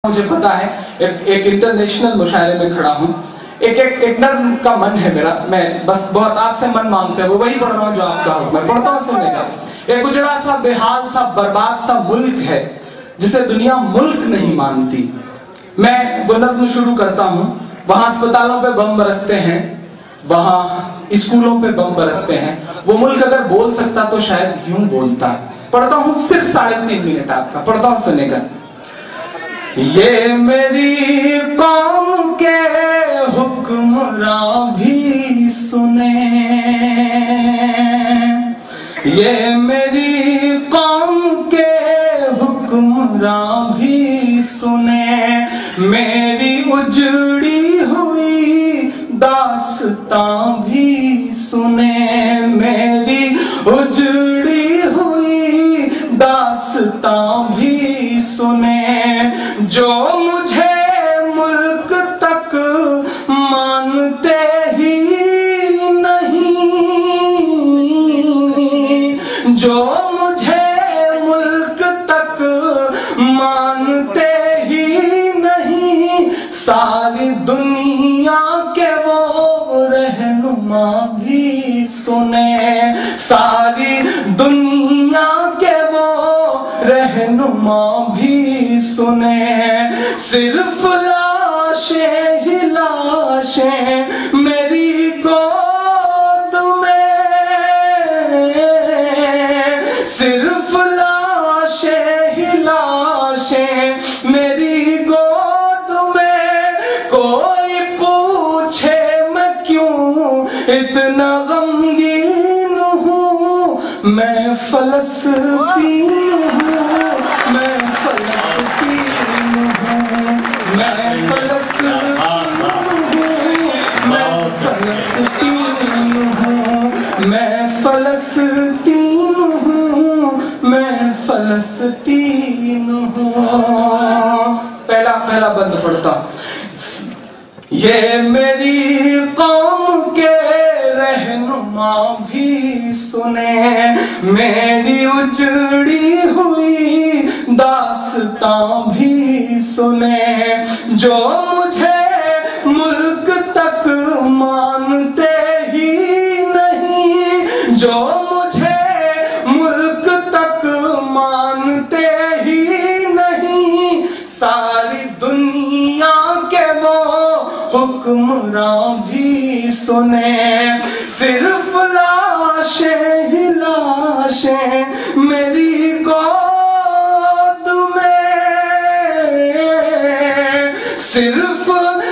مجھے پتا ہے ایک انٹرنیشنل مشاعرے میں کھڑا ہوں. ایک نظم کا من ہے میرا, میں بس بہت آپ سے من مانگتے ہیں, وہ وہی پڑھ رہا ہوں جو آپ کا حکم ہے. پڑھتا ہوں, سننے کا. ایک اجڑا سا بے حال سا برباد سا ملک ہے جسے دنیا ملک نہیں مانتی. میں وہ نظم شروع کرتا ہوں. وہاں اسپتالوں پہ بم برستے ہیں, وہاں اسکولوں پہ بم برستے ہیں. وہ ملک اگر بول سکتا تو شاید یوں بولتا. پڑھتا ہوں, صرف 3.5 منٹ آپ کا. پڑھتا ہوں, سننے کا. یہ میری قوم کے حکمراں بھی سنیں, یہ میری قوم کے حکمراں بھی سنیں, میری اجڑی ہوئی داستان بھی سنیں, میری اجڑی ہوئی داستان بھی سنیں. جو مجھے ملک تک مانتے ہی نہیں, جو مجھے ملک تک مانتے ہی نہیں, ساری دنیا کے وہ رہنما بھی سنیں, ساری دنیا کے وہ رہنما بھی سنیں. صرف لاشیں ہی لاشیں میری گود میں, صرف لاشیں ہی لاشیں میری گود میں. کوئی پوچھے میں کیوں اتنا غمگین ہوں, میں فلسطین ہوں, میں فلسطین ہوں, میں فلسطین ہوں, میں فلسطین ہوں, میں فلسطین ہوں, میں فلسطین ہوں. پہلا بند پڑھتا. یہ میری قوم کے رہنما بھی سنیں, میری اجڑی ہوئی داستان بھی سنیں. جو مجھے ملک تک مانتے ہی نہیں, جو مجھے ملک تک مانتے ہی نہیں, ساری دنیا کے وہ حکمراں بھی سنیں. صرف لاشیں ہی لاشیں میری گود میں, صرف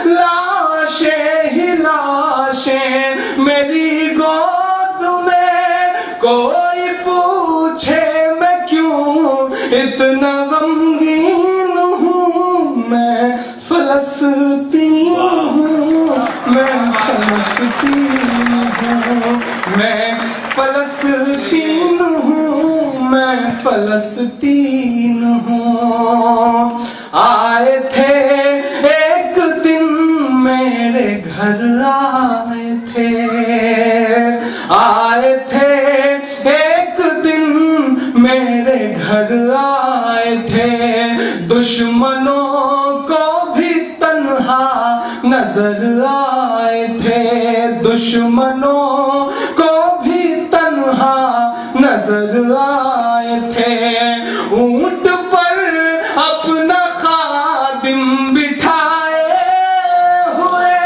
لاشیں ہی لاشیں میری گود میں. کوئی پوچھے میں کیوں اتنا غمگین ہوں, میں فلسطین ہوں, میں فلسطین ہوں, میں فلسطین ہوں, میں فلسطین ہوں. آئے تھے ایک دن میرے گھر, آئے تھے, آئے تھے ایک دن میرے گھر, آئے تھے. دشمنوں کو بھی تنہا نظر آئے تھے, دشمنوں کو بھی تنہا نظر آئے تھے. اونٹ پر اپنا خادم بٹھائے ہوئے,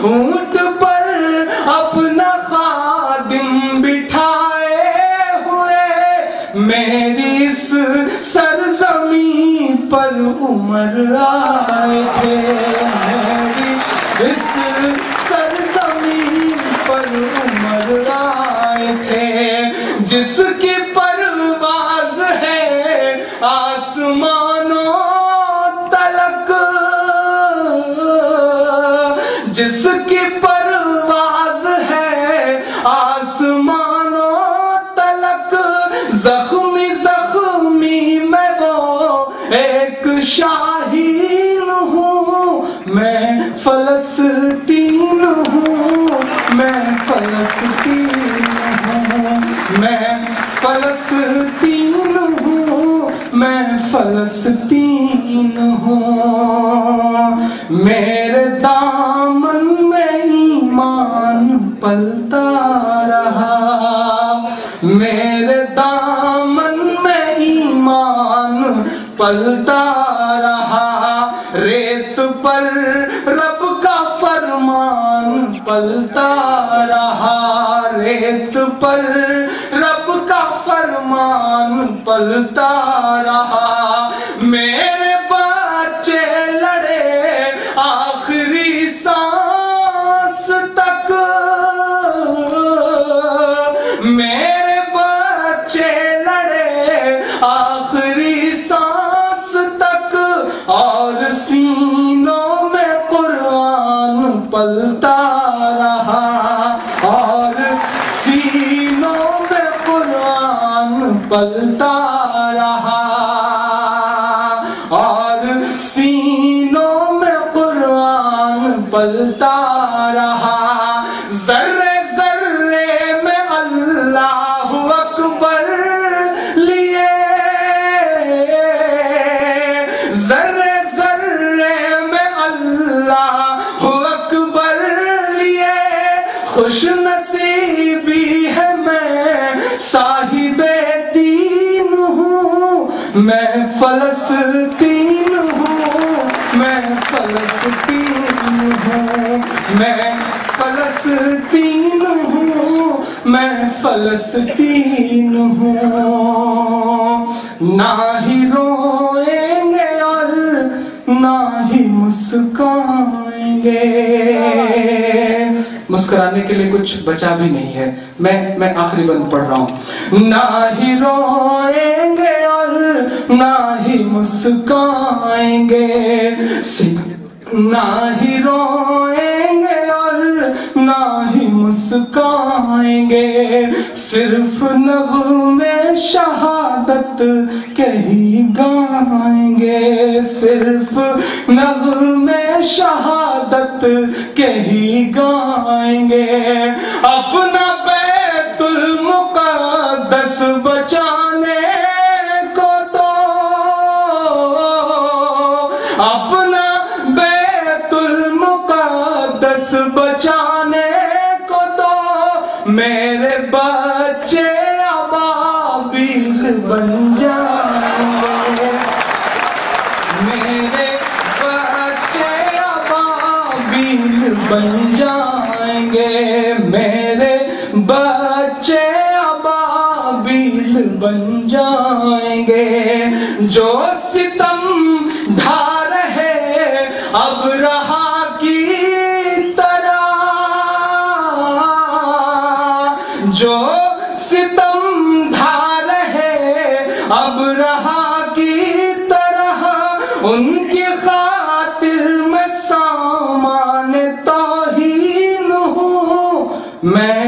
اونٹ پر اپنا خادم بٹھائے ہوئے, میری اس سرزمین پر عمر آئے تھے, میری اس سرزمین پر عمر آئے تھے. جس کی پرواز ہے آسمانوں تلک, جس کی پرواز ہے آسمانوں تلک, زخمی زخمی میں وہ ایک شاہین ہوں, میں فلسطین ہوں, میں فلسطین ہوں, میں فلسطین ہوں, میں فلسطین ہوں، میرے دامن میں ایمان پلتا رہا، میرے دامن میں ایمان پلتا رہا، ریت پر رب کا فرمان پلتا رہا، ریت پر رب کا فرمان پلتا رہا، میرے بچے لڑے آخری سانس تک، میرے بچے لڑے آخری سانس تک، اور سینوں میں قرآن پلتا رہا، اور سینوں میں قرآن پلتا رہا، اور سینوں میں قرآن پلتا رہا، ذرے ذرے میں اللہ اکبر لیے، ذرے ذرے میں اللہ اکبر لیے، خوش نصیبی ہے میں صاحب دین ہوں، میں فلسطین ہوں، میں فلسطین ہوں، میں فلسطین ہوں، میں فلسطین ہوں، نہ ہی روئیں گے اور نہ ہی مسکرائیں گے، مسکرانے کے لیے کچھ بچا بھی نہیں ہے، میں آخری بند پڑھ رہا ہوں، نہ ہی روئیں گے اور نہ ہی مسکرائیں گے، نہ ہی روئیں گے اور نہ ہی مسکرائیں گے، صرف نغمے شہادت کے ہی گائیں گے، صرف نغمے شہادت کے ہی گائیں گے، اپنا بیت المقدس بچانے کو تو، اپنا بیت المقدس بچانے کو تو، میرے بچے ابابیل بن جائیں گے، میرے بچے ابابیل بن جائیں گے، میرے بچے ابابیل بن جائیں گے، جو ستم ڈھا رہے اب رہا کی طرح، جو ستم ڈھا رہے اب رہا کی طرح، ان کی خاطر میں سامان توہین ہوں، میں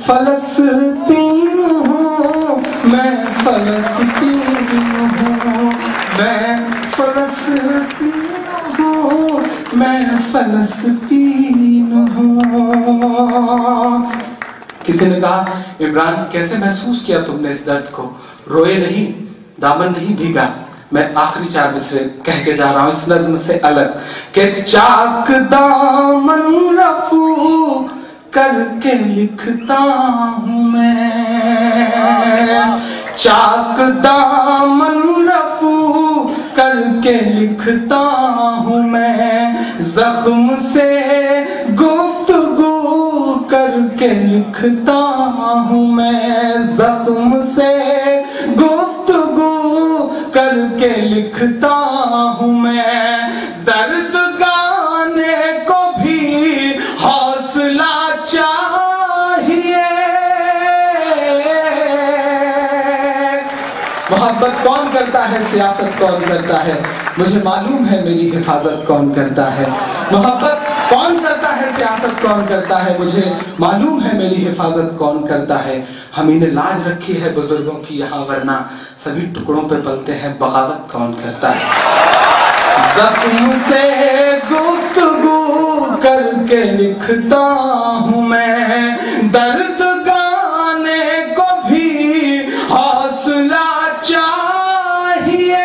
فلسطین ہوں، میں فلسطین ہوں، میں فلسطین ہوں، میں فلسطین ہوں۔ کسی نے کہا عمران کیسے محسوس کیا تم نے اس درد کو؟ روئے نہیں، دامن نہیں بھیگا۔ میں آخری 4 مصرے کہہ کے جا رہا ہوں اس نظم سے الگ، کہ چاک دامن رفو کر کے لکھتا ہوں میں، چاک دامن رفو کر کے لکھتا ہوں میں، زخم سے گفتگو کر کے لکھتا ہوں میں، زخم سے گفتگو کر کے لکھتا ہوں میں، درد گانے کو بھی حوصلہ چاہیے، محبت کون کرتا ہے، سیاست کون کرتا ہے، مجھے معلوم ہے میری حفاظت کون کرتا ہے، محبت کون کرتا ہے، سیاست کون کرتا ہے، مجھے معلوم ہے میری حفاظت کون کرتا ہے، ہم نے لاج رکھی ہے بزرگوں کی یہاں، ورنہ سبھی ٹکڑوں پہ پلتے ہیں، بغاوت کون کرتا ہے، زخم سے گفتگو کر کے لکھتا ہوں میں، درد گانے کو بھی حوصلہ چاہیے،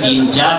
3-4